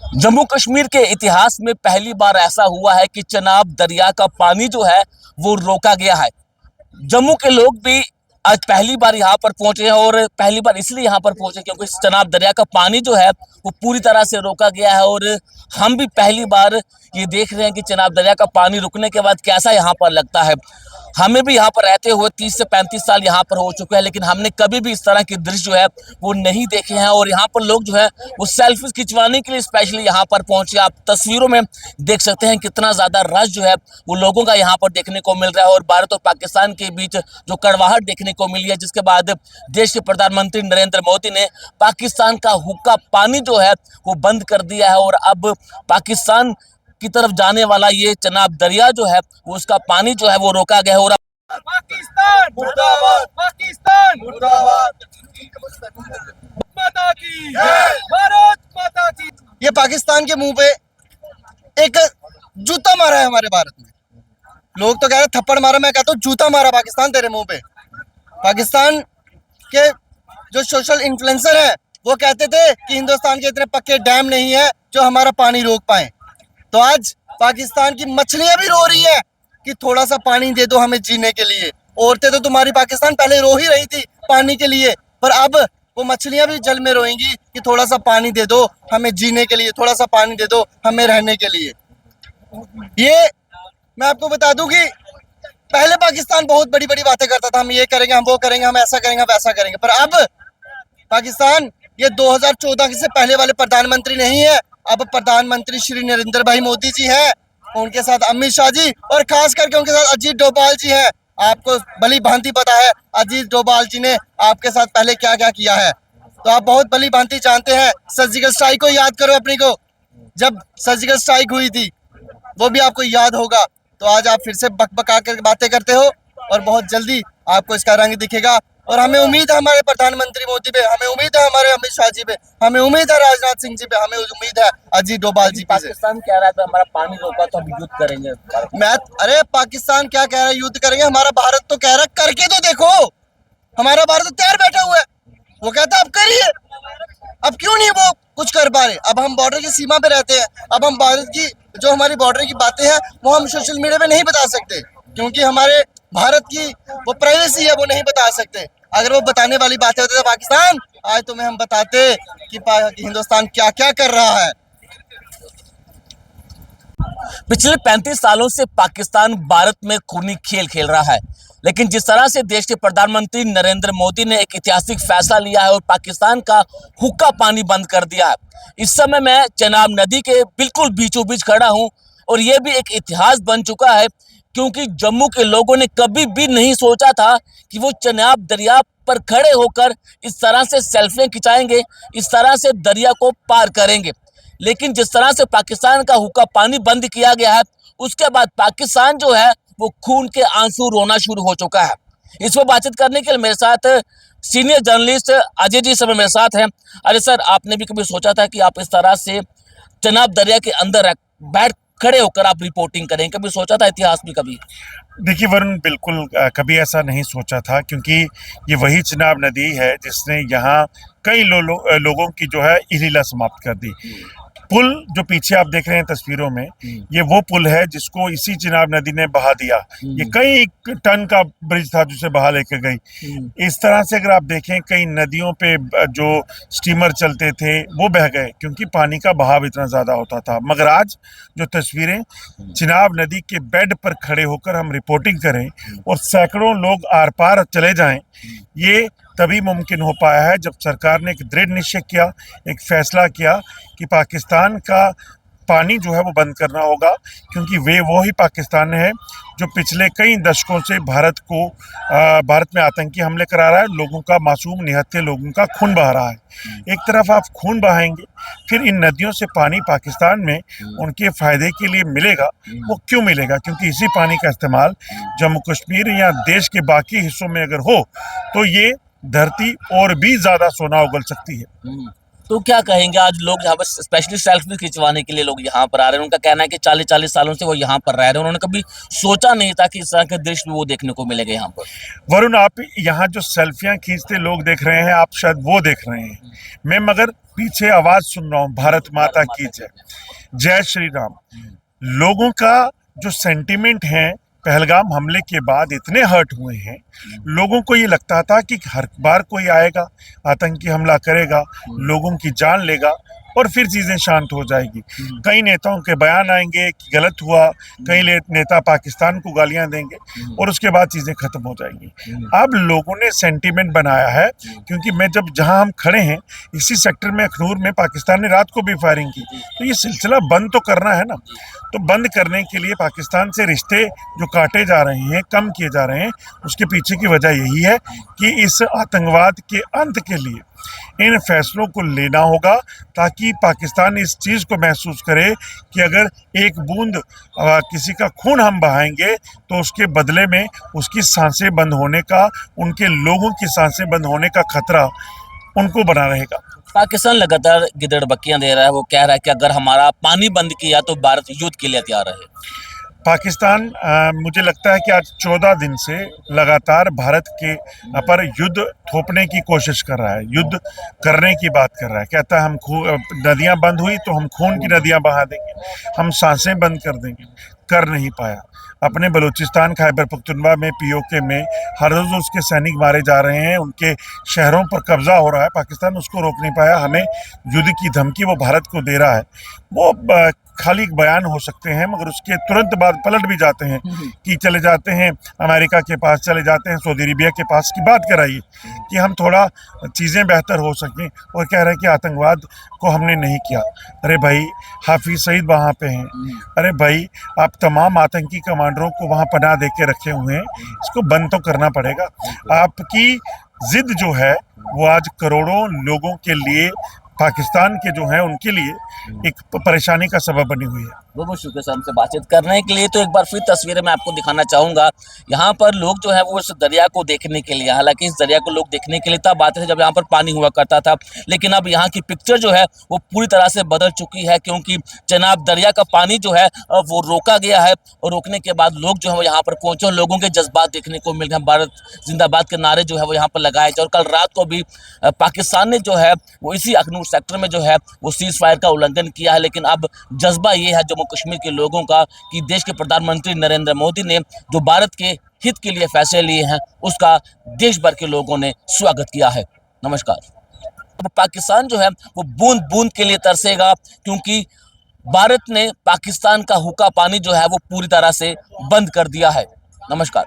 जम्मू कश्मीर के इतिहास में पहली बार ऐसा हुआ है कि चनाब दरिया का पानी जो है वो रोका गया है। जम्मू के लोग भी आज पहली बार यहाँ पर पहुंचे हैं और पहली बार इसलिए यहाँ पर पहुंचे क्योंकि इस चनाब दरिया का पानी जो है वो पूरी तरह से रोका गया है। और हम भी पहली बार ये देख रहे हैं कि चनाब दरिया का पानी रुकने के बाद कैसा यहाँ पर लगता है। हमें भी यहाँ पर रहते हुए 30 से 35 साल यहाँ पर हो चुके हैं, लेकिन हमने कभी भी इस तरह के दृश्य जो है वो नहीं देखे हैं। और यहाँ पर लोग जो है वो सेल्फी खिंचवाने के लिए स्पेशली यहाँ पर पहुंचे। आप तस्वीरों में देख सकते हैं कितना ज्यादा रश जो है वो लोगों का यहाँ पर देखने को मिल रहा है। और भारत और पाकिस्तान के बीच जो कड़वाहट देखने को मिली है, जिसके बाद देश के प्रधानमंत्री नरेंद्र मोदी ने पाकिस्तान का हुक्का पानी जो है वो बंद कर दिया है। और अब पाकिस्तान की तरफ जाने वाला ये चनाब दरिया जो है वो उसका पानी जो है वो रोका गया है। और पाकिस्तान मुर्दाबाद, पाकिस्तान मुर्दाबाद, माता की जय, भारत माता की। ये पाकिस्तान के मुंह पे एक जूता मारा है हमारे भारत में। लोग तो कह रहे थप्पड़ मारा, मैं कहता हूँ जूता मारा पाकिस्तान तेरे मुंह पे। पाकिस्तान के जो सोशल इन्फ्लुएंसर है वो कहते थे कि हिंदुस्तान के इतने पक्के डैम नहीं है जो हमारा पानी रोक पाए। तो आज पाकिस्तान की मछलियां भी रो रही हैं कि थोड़ा सा पानी दे दो हमें जीने के लिए। औरतें तो तुम्हारी पाकिस्तान पहले रो ही रही थी पानी के लिए, पर अब वो मछलियां भी जल में रोएंगी कि थोड़ा सा पानी दे दो हमें जीने के लिए, थोड़ा सा पानी दे दो हमें रहने के लिए। ये मैं आपको बता दूं कि पहले पाकिस्तान बहुत बड़ी बड़ी बातें करता था, हम ये करेंगे, हम वो करेंगे, हम ऐसा करेंगे, हम वैसा करेंगे। पर अब पाकिस्तान ये 2014 से पहले वाले प्रधानमंत्री नहीं है। अब प्रधानमंत्री श्री नरेंद्र भाई मोदी जी हैं, उनके साथ अमित शाह जी और खास करके उनके साथ अजीत डोभाल जी हैं। आपको भली भांति पता है अजीत डोभाल जी ने आपके साथ पहले क्या क्या किया है, तो आप बहुत भली भांति जानते हैं। सर्जिकल स्ट्राइक को याद करो अपनी को, जब सर्जिकल स्ट्राइक हुई थी वो भी आपको याद होगा। तो आज आप फिर से बकबका कर बातें करते हो और बहुत जल्दी आपको इसका रंग दिखेगा। और हमें उम्मीद है हमारे प्रधानमंत्री मोदी पे, हमें उम्मीद है हमारे अमित शाह जी पे, हमें उम्मीद है राजनाथ सिंह जी पे, हमें उम्मीद है अजीत डोभाल जी पे। पाकिस्तान कह रहा था हमारा पानी रोका तो हम युद्ध करेंगे। अरे पाकिस्तान क्या कह रहा है युद्ध करेंगे, हमारा भारत तो कह रहा है करके तो देखो। हमारा भारत तो तैयार बैठा हुआ है, वो कहता है अब करिए। अब क्यों नहीं वो कुछ कर पा रहे? अब हम बॉर्डर की सीमा पे रहते हैं, अब हम भारत की जो हमारी बॉर्डर की बातें हैं वो हम सोशल मीडिया पे नहीं बता सकते, क्योंकि हमारे भारत की वो प्राइवेसी है, वो नहीं बता सकते। अगर वो बताने वाली बातें होती तो पाकिस्तान आज तुम्हें हम बताते कि हिंदुस्तान क्या क्या कर रहा है। पिछले 35 सालों से पाकिस्तान भारत में खूनी खेल खेल रहा है, लेकिन जिस तरह से देश के प्रधानमंत्री नरेंद्र मोदी ने एक ऐतिहासिक फैसला लिया है और पाकिस्तान का हुक्का पानी बंद कर दिया है। इस समय मैं चनाब नदी के बिल्कुल बीचों बीच खड़ा हूं और यह भी एक इतिहास बन चुका है, क्योंकि जम्मू के लोगों ने कभी भी नहीं सोचा था कि वो चनाब दरिया पर खड़े होकर इस तरह से सेल्फियां खिंचाएंगे, इस तरह से दरिया को पार करेंगे। लेकिन जिस तरह से पाकिस्तान का हुक्का पानी बंद किया गया है, उसके बाद पाकिस्तान जो है वो खून के आंसू रोना शुरू हो चुका है। इस पर बातचीत करने के लिए मेरे साथ सीनियर जर्नलिस्ट अजय जी समय मेरे साथ हैं। अरे सर, आपने भी कभी सोचा था कि आप इस तरह से चनाब दरिया के अंदर बैठ खड़े होकर आप रिपोर्टिंग करें? कभी सोचा था इतिहास में कभी? देखिए वरुण, बिल्कुल कभी ऐसा नहीं सोचा था, क्योंकि ये वही चनाब नदी है जिसने यहाँ कई लोगों की जो है इलीला समाप्त कर दी। पुल जो पीछे आप देख रहे हैं तस्वीरों में, ये वो पुल है जिसको इसी चनाब नदी ने बहा दिया। ये कई टन का ब्रिज था जिसे बहा लेकर गई। इस तरह से अगर आप देखें कई नदियों पे जो स्टीमर चलते थे वो बह गए, क्योंकि पानी का बहाव इतना ज्यादा होता था। मगर आज जो तस्वीरें चनाब नदी के बेड पर खड़े होकर हम रिपोर्टिंग करें और सैकड़ों लोग आर पार चले जाएं, ये तभी मुमकिन हो पाया है जब सरकार ने एक दृढ़ निश्चय किया, एक फैसला किया कि पाकिस्तान का पानी जो है वो बंद करना होगा। क्योंकि वो ही पाकिस्तान है जो पिछले कई दशकों से भारत में आतंकी हमले करा रहा है, लोगों का, मासूम निहत्थे लोगों का खून बहा रहा है। एक तरफ आप खून बहाएंगे, फिर इन नदियों से पानी पाकिस्तान में उनके फायदे के लिए मिलेगा। वो क्यों मिलेगा? क्योंकि इसी पानी का इस्तेमाल जम्मू कश्मीर या देश के बाकी हिस्सों में अगर हो तो ये धरती और भी ज्यादा सोना उगल सकती है। तो क्या कहेंगे आज लोग यहाँ पर स्पेशली सेल्फी खिंचवाने के लिए लोग यहाँ पर आ रहे हैं। उनका कहना है कि 40-40 सालों से वो यहाँ पर रह रहे हैं, उन्होंने कभी सोचा नहीं था कि इस तरह के दृश्य वो देखने को मिलेगा यहाँ पर। वरुण, आप यहाँ जो सेल्फियां खींचते लोग देख रहे हैं, आप शायद वो देख रहे हैं। मैं मगर पीछे आवाज सुन रहा हूँ, भारत माता की जय, जय श्री राम। लोगों का जो सेंटिमेंट है पहलगाम हमले के बाद इतने हर्ट हुए हैं। लोगों को ये लगता था कि हर बार कोई आएगा, आतंकी हमला करेगा, लोगों की जान लेगा और फिर चीज़ें शांत हो जाएगी। कई नेताओं के बयान आएंगे कि गलत हुआ, कई नेता पाकिस्तान को गालियां देंगे और उसके बाद चीज़ें खत्म हो जाएंगी। अब लोगों ने सेंटीमेंट बनाया है, क्योंकि मैं जहाँ हम खड़े हैं इसी सेक्टर में अखनूर में पाकिस्तान ने रात को भी फायरिंग की, तो ये सिलसिला बंद तो करना है ना। तो बंद करने के लिए पाकिस्तान से रिश्ते जो काटे जा रहे हैं, कम किए जा रहे हैं, उसके पीछे की वजह यही है कि इस आतंकवाद के अंत के लिए इन फैसलों को लेना होगा, ताकि पाकिस्तान इस चीज़ को महसूस करे कि अगर एक बूंद किसी का खून हम बहाएंगे तो उसके बदले में उसकी सांसें बंद होने का, उनके लोगों की सांसें बंद होने का खतरा उनको बना रहेगा। पाकिस्तान लगातार गिदड़बक्कियां दे रहा है, वो कह रहा है कि अगर हमारा पानी बंद किया तो भारत युद्ध के लिए तैयार है। पाकिस्तान मुझे लगता है कि आज 14 दिन से लगातार भारत के पर युद्ध थोपने की कोशिश कर रहा है, युद्ध करने की बात कर रहा है। कहता है हम नदियां बंद हुई तो हम खून की नदियां बहा देंगे, हम सांसें बंद कर देंगे। कर नहीं पाया। अपने बलूचिस्तान खैबर पख्तूनख्वा में पीओके में हर रोज़ उसके सैनिक मारे जा रहे हैं, उनके शहरों पर कब्जा हो रहा है, पाकिस्तान उसको रोक नहीं पाया। हमें युद्ध की धमकी वो भारत को दे रहा है। वो खाली एक बयान हो सकते हैं, मगर उसके तुरंत बाद पलट भी जाते हैं कि चले जाते हैं अमेरिका के पास, चले जाते हैं सऊदी अरेबिया के पास की बात कराइए कि हम थोड़ा चीज़ें बेहतर हो सकें, और कह रहे हैं कि आतंकवाद को हमने नहीं किया। अरे भाई, हाफिज सईद वहाँ पे हैं। अरे भाई, आप तमाम आतंकी कमांडरों को वहाँ पनाह दे के रखे हुए हैं, इसको बंद तो करना पड़ेगा। आपकी जिद जो है वो आज करोड़ों लोगों के लिए, पाकिस्तान के जो हैं उनके लिए एक परेशानी का सबब बनी हुई है। बहुत बहुत शुक्रिया हमसे बातचीत करने के लिए। तो एक बार फिर तस्वीरें मैं आपको दिखाना चाहूँगा। यहाँ पर लोग जो है वो इस दरिया को देखने के लिए, हालांकि इस दरिया को लोग देखने के लिए तब आते थे जब यहाँ पर पानी हुआ करता था, लेकिन अब यहाँ की पिक्चर जो है वो पूरी तरह से बदल चुकी है, क्योंकि चनाब दरिया का पानी जो है वो रोका गया है, और रोकने के बाद लोग जो है वो यहाँ पर पहुँचे और लोगों के जज्बात देखने को मिल गए। भारत जिंदाबाद के नारे जो है वो यहाँ पर लगाए गए, और कल रात को भी पाकिस्तान ने जो है वो इसी अखनूर सेक्टर में जो है वो सीज फायर का उल्लंघन किया है। लेकिन अब जज्बा ये है जम्मू कश्मीर के लोगों का कि देश के प्रधानमंत्री नरेंद्र मोदी ने जो भारत के हित के लिए फैसले लिए हैं, उसका देश भर के लोगों ने स्वागत किया है। नमस्कार। पाकिस्तान जो है वो बूंद बूंद के लिए तरसेगा, क्योंकि भारत ने पाकिस्तान का हुक्का पानी जो है वो पूरी तरह से बंद कर दिया है। नमस्कार।